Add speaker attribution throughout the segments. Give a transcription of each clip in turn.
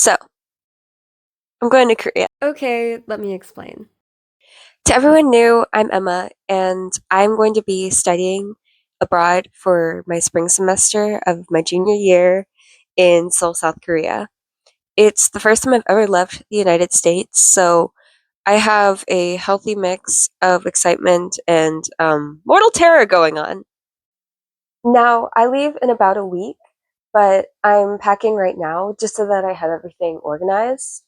Speaker 1: So, I'm going to Korea.
Speaker 2: Okay, let me explain.
Speaker 1: To everyone new, I'm Emma, and I'm going to be studying abroad for my spring semester of my junior year in Seoul, South Korea. It's the first time I've ever left the United States, so I have a healthy mix of excitement and mortal terror going on. Now, I leave in about a week, but I'm packing right now just so that I have everything organized.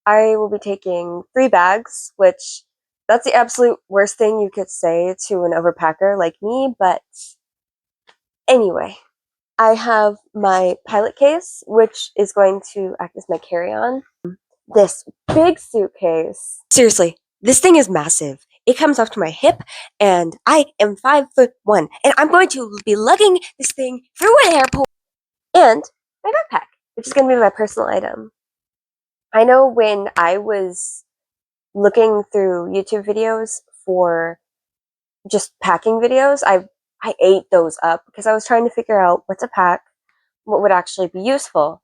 Speaker 1: I will be taking 3 bags, which that's the absolute worst thing you could say to an overpacker like me, but anyway. I have my pilot case, which is going to act as my carry-on. This big suitcase. Seriously, this thing is massive. It comes up to my hip, and I am 5'1", and I'm going to be lugging this thing through an airport. And my backpack, which is going to be my personal item. I know when I was looking through YouTube videos for just packing videos, I ate those up because I was trying to figure out what to pack, what would actually be useful.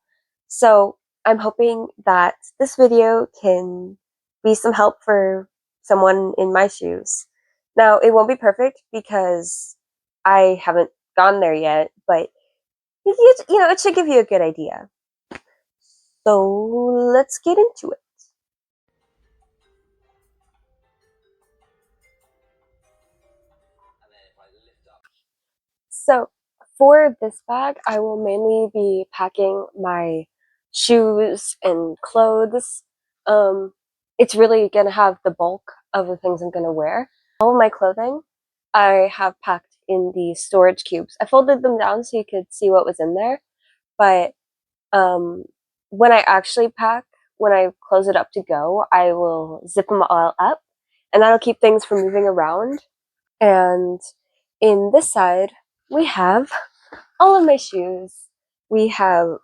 Speaker 1: So I'm hoping that this video can be some help for someone in my shoes. Now, it won't be perfect because I haven't gone there yet, but it should give you a good idea. So let's get into it. So for this bag, I will mainly be packing my shoes and clothes. Um, it's really gonna have the bulk of the things I'm gonna wear. All of my clothing, I have packed in the storage cubes. I folded them down so you could see what was in there, but um, when I actually pack, when I close it up to go, I will zip them all up, and that'll keep things from moving around. And in this side, we have all of my shoes. We have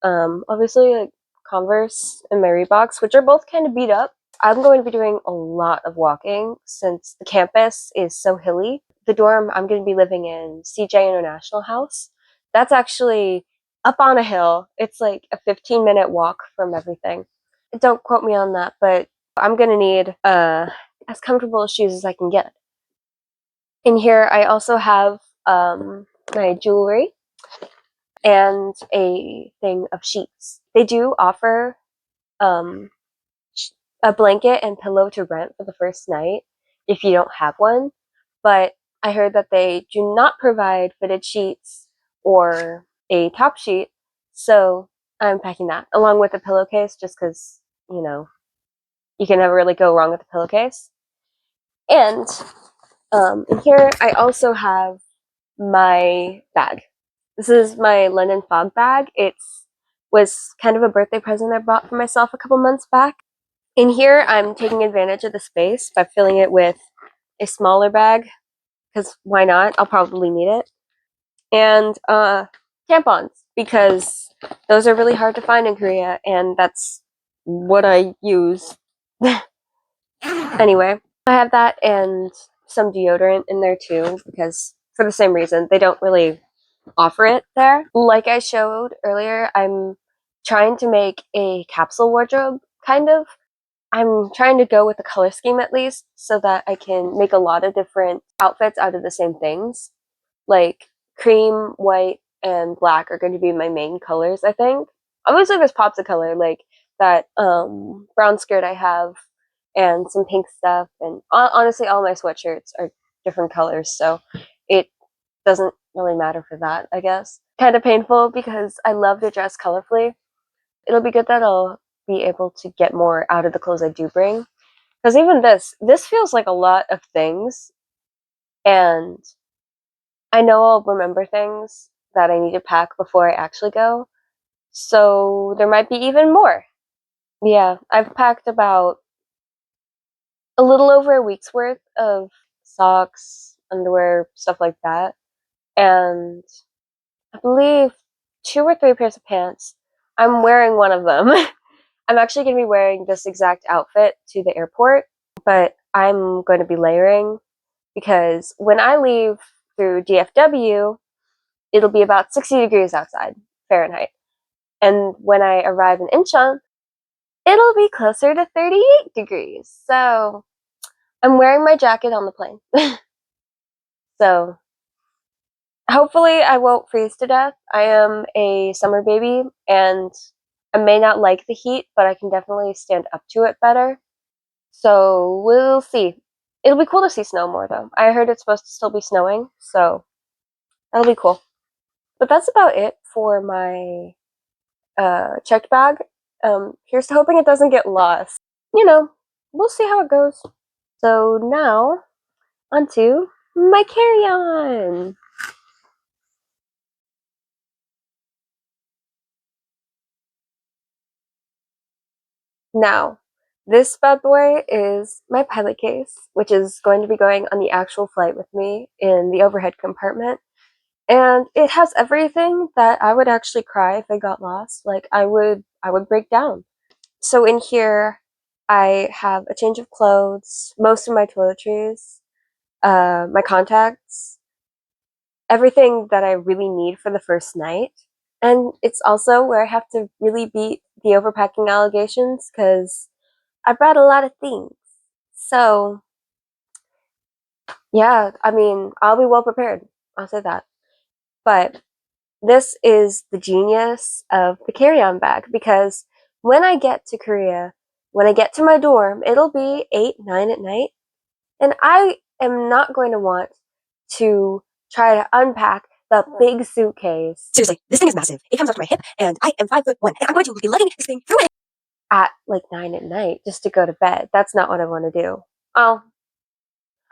Speaker 1: obviously like Converse and my Reeboks, which are both kind of beat up. I'm going to be doing a lot of walking since the campus is so hilly. The dorm I'm going to be living in, CJ International House, that's actually up on a hill. It's like a 15-minute walk from everything. Don't quote me on that, but I'm going to need as comfortable shoes as I can get. In here, I also have my jewelry and a thing of sheets. They do offer um, a blanket and pillow to rent for the first night if you don't have one, but I heard that they do not provide fitted sheets or a top sheet, so I'm packing that along with a pillowcase just because, you can never really go wrong with a pillowcase. And in here, I also have my bag. This is my linen fog bag. It was kind of a birthday present I bought for myself a couple months back. In here, I'm taking advantage of the space by filling it with a smaller bag, because why not? I'll probably need it. And tampons, because those are really hard to find in Korea, and that's what I use. Anyway, I have that and some deodorant in there too, because for the same reason, they don't really offer it there. Like I showed earlier, I'm trying to make a capsule wardrobe, kind of. I'm trying to go with a color scheme at least, so that I can make a lot of different outfits out of the same things. Like cream, white, and black are going to be my main colors, I think. Obviously there's pops of color, like that brown skirt I have, and some pink stuff, and honestly all my sweatshirts are different colors, so it doesn't really matter for that, I guess. Kind of painful because I love to dress colorfully. It'll be good that I'll be able to get more out of the clothes I do bring. Because even this feels like a lot of things, and I know I'll remember things that I need to pack before I actually go, so there might be even more. Yeah, I've packed about a little over a week's worth of socks, underwear, stuff like that, and I believe 2 or 3 pairs of pants. I'm wearing one of them. I'm actually going to be wearing this exact outfit to the airport, but I'm going to be layering because when I leave through DFW, it'll be about 60 degrees outside, Fahrenheit. And when I arrive in Incheon, it'll be closer to 38 degrees. So I'm wearing my jacket on the plane. So hopefully I won't freeze to death. I am a summer baby and I may not like the heat, but I can definitely stand up to it better. So we'll see. It'll be cool to see snow more though. I heard it's supposed to still be snowing, so that'll be cool. But that's about it for my checked bag. Here's to hoping it doesn't get lost. You know, we'll see how it goes. So now, onto my carry-on. Now, this bad boy is my pilot case, which is going to be going on the actual flight with me in the overhead compartment. And it has everything that I would actually cry if I got lost. Like I would break down. So in here, I have a change of clothes, most of my toiletries, my contacts, everything that I really need for the first night. And it's also where I have to really beat the overpacking allegations because I brought a lot of things. So, yeah, I mean, I'll be well prepared. I'll say that. But this is the genius of the carry on bag because when I get to Korea, when I get to my dorm, it'll be 8, 9 at night. And I am not going to want to try to unpack the big suitcase.
Speaker 2: Seriously, this thing is massive. It comes up to my hip, and I am 5'1", and I'm going to be lugging this thing through my
Speaker 1: At like 9 at night just to go to bed. That's not what I want to do. I'll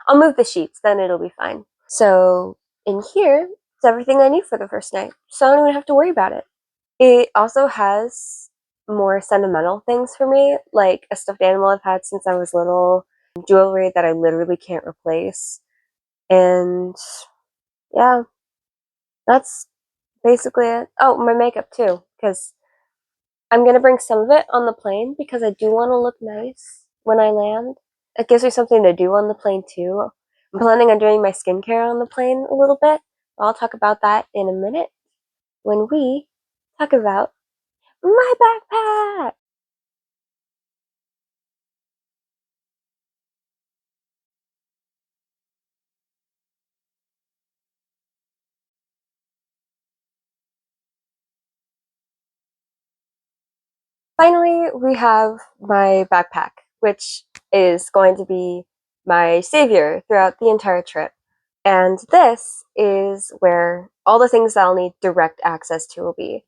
Speaker 1: I'll move the sheets, then it'll be fine. So in here, it's everything I need for the first night. So I don't even have to worry about it. It also has more sentimental things for me, like a stuffed animal I've had since I was little, jewelry that I literally can't replace. And yeah, that's basically it. Oh, my makeup too, because I'm gonna bring some of it on the plane because I do want to look nice when I land. It gives me something to do on the plane too. I'm planning on doing my skincare on the plane a little bit. I'll talk about that in a minute when we talk about my backpack. Finally, we have my backpack, which is going to be my savior throughout the entire trip. And this is where all the things that I'll need direct access to will be.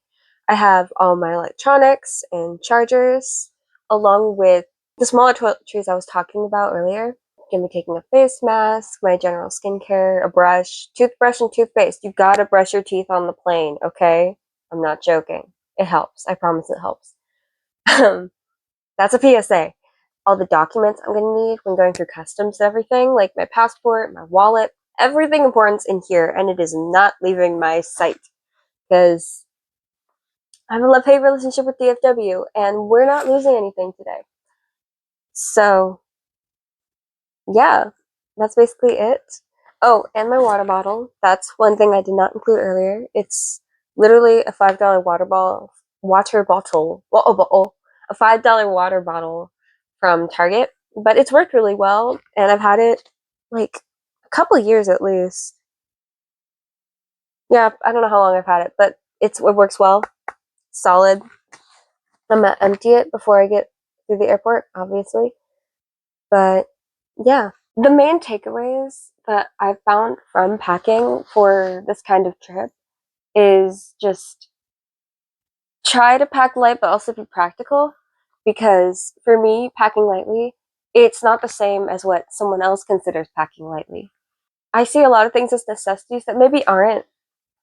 Speaker 1: I have all my electronics and chargers, along with the smaller toiletries I was talking about earlier. I'm gonna be taking a face mask, my general skincare, a brush, toothbrush, and toothpaste. You gotta brush your teeth on the plane, okay? I'm not joking. It helps. I promise it helps. That's a PSA. All the documents I'm gonna need when going through customs and everything, like my passport, my wallet, everything important's in here, and it is not leaving my sight because I have a love-hate relationship with DFW, and we're not losing anything today. So yeah, that's basically it. Oh, and my water bottle. That's one thing I did not include earlier. It's literally a $5 water bottle, a $5 water bottle from Target. But it's worked really well, and I've had it like a couple of years at least. Yeah, I don't know how long I've had it, but it works well, solid. I'm gonna empty it before I get through the airport, obviously. But yeah, the main takeaways that I've found from packing for this kind of trip is just try to pack light but also be practical because for me, packing lightly, it's not the same as what someone else considers packing lightly. I see a lot of things as necessities that maybe aren't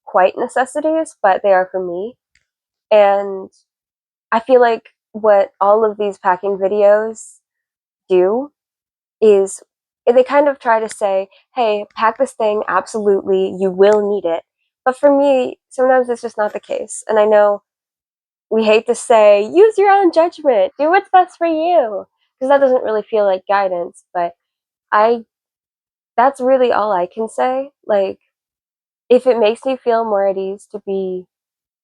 Speaker 1: quite necessities, but they are for me. And I feel like what all of these packing videos do is they kind of try to say, hey, pack this thing, absolutely, you will need it. But for me, sometimes it's just not the case. And I know we hate to say, use your own judgment, do what's best for you, because that doesn't really feel like guidance, but I that's really all I can say. Like, if it makes me feel more at ease to be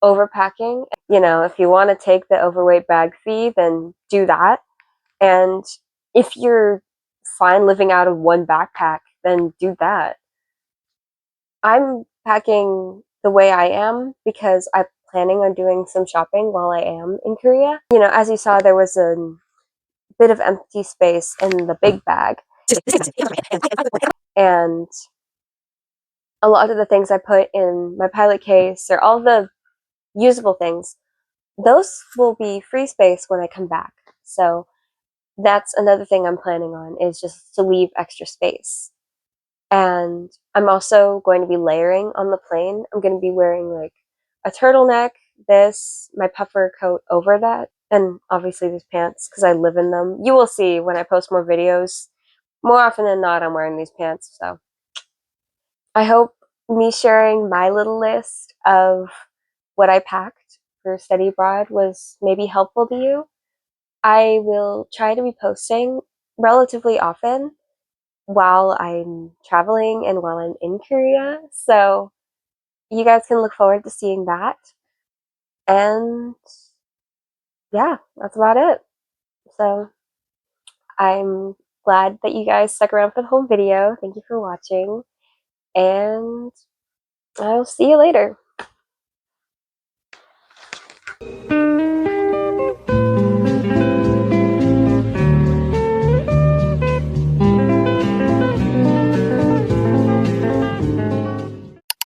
Speaker 1: overpacking. If you want to take the overweight bag fee, then do that. And if you're fine living out of one backpack, then do that. I'm packing the way I am because I'm planning on doing some shopping while I am in Korea. As you saw, there was a bit of empty space in the big bag. And a lot of the things I put in my pilot case, or all the usable things, those will be free space when I come back. So that's another thing I'm planning on, is just to leave extra space. And I'm also going to be layering on the plane. I'm going to be wearing like a turtleneck, my puffer coat over that, and obviously these pants because I live in them. You will see when I post more videos. More often than not, I'm wearing these pants. So I hope me sharing my little list of what I packed for study abroad was maybe helpful to you. I will try to be posting relatively often while I'm traveling and while I'm in Korea. So you guys can look forward to seeing that. And yeah, that's about it. So I'm glad that you guys stuck around for the whole video. Thank you for watching, and I'll see you later.